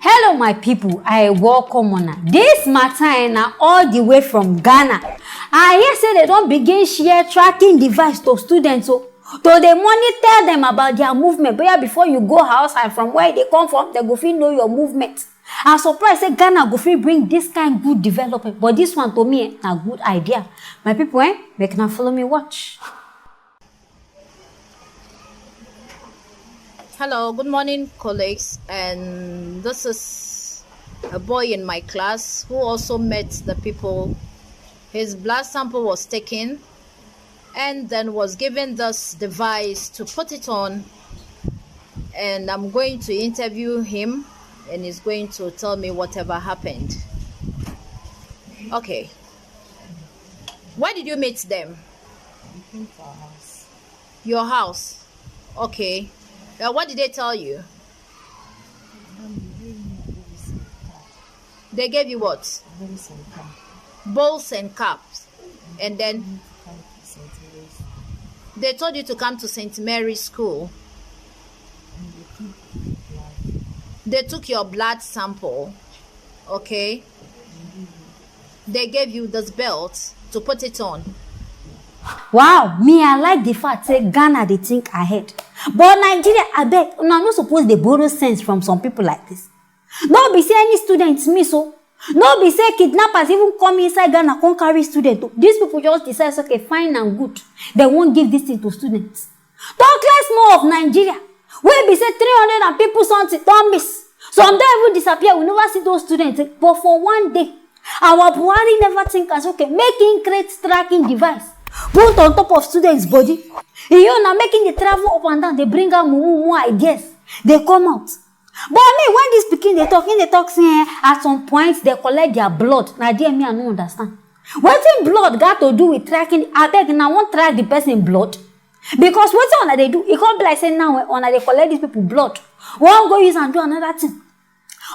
Hello my people, I welcome una. This matter na all the way from Ghana. I hear say they don't begin share tracking device to students to dey monitor them about their movement. But before you go outside from where they come from, they go fit know your movement. I'm surprised say Ghana go fit bring this kind good development, but this one to me na good idea. My people, make una follow me watch. Hello, good morning, colleagues. And this is a boy in my class who also met the people. His blood sample was taken and then was given this device to put it on. And I'm going to interview him and he's going to tell me whatever happened. Okay. Where did you meet them? We came to our house. Your house? Okay. What did they tell you? They gave you what? Bowls and cups. And then they told you to come to St. Mary's School. They took your blood sample. Okay. They gave you this belt to put it on. Wow, me I like the fact say Ghana they think ahead. But Nigeria, I beg, una no suppose they borrow sense from some people like this. No be say any students miss so. No be say kidnappers even come inside Ghana come carry students. These people just decide, okay, fine and good. They won't give this thing to students. Talk less more of Nigeria. Where be say 300 and people something don't miss. Some don't even disappear. We never see those students. But for one day, our Buhari never think as okay, making great tracking device. Put on top of students' body. You know, making the travel up and down, they bring out more ideas. They come out. But me, when this speaking, they talk, saying at some point they collect their blood. Now, dear me, I don't understand. What in blood got to do with tracking? I beg, and I won't track the person blood. Because what they do? It can't be like saying now, when they collect these people blood. One go use and do another thing.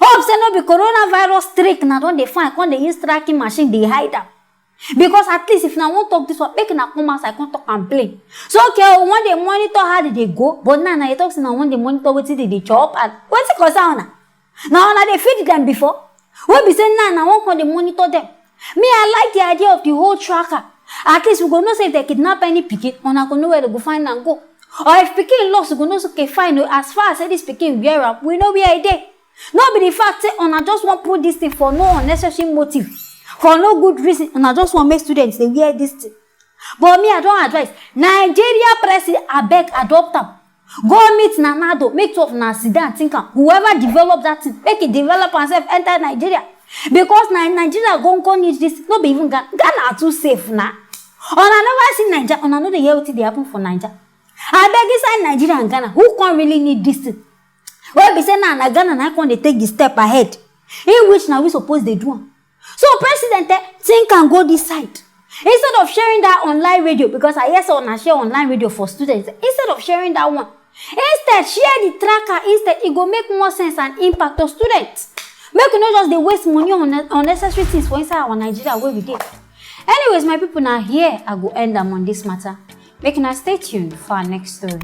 Oh, say no, be coronavirus trick. Now, don't they find, when they use tracking machine, they hide them. Because at least if I won't talk this one, make na come outside, I can't talk and play. So okay, when they monitor how did they go, but now you talk now when they monitor what did they chop and what's it cause now they feed them before. What be saying now when they monitor them. Me, I like the idea of the whole tracker. At least we go know say if they kidnap any pikin, we go know where to go find and go. Or if pikin lost, we go know so okay fine. As far as this pikin wear up, we know where it is. Not be the fact say I just want put this thing for no unnecessary motive. For no good reason, and I just want to make students they wear this thing. But me, I don't advise. Nigeria president, I beg, adopt them. Go meet Nanado, make two of Nasida think whoever develop that thing, make it develop and self enter Nigeria. Because Nigeria go need this, not be even Ghana are too safe now. And I never see Nigeria, and I know the year what they happen for Nigeria. I beg inside Nigeria and Ghana, who can really need this thing? Well, be saying now Ghana now can they take the step ahead, in which now we suppose they do. So president think and go this side. Instead of sharing that online radio, because I hear someone share online radio for students, instead of sharing that one, instead share the tracker, instead it go make more sense and impact to students. Make you not just they waste money on unnecessary things for inside our Nigeria where we did. Anyways, my people now here, I go end them on this matter. Make you stay tuned for our next story.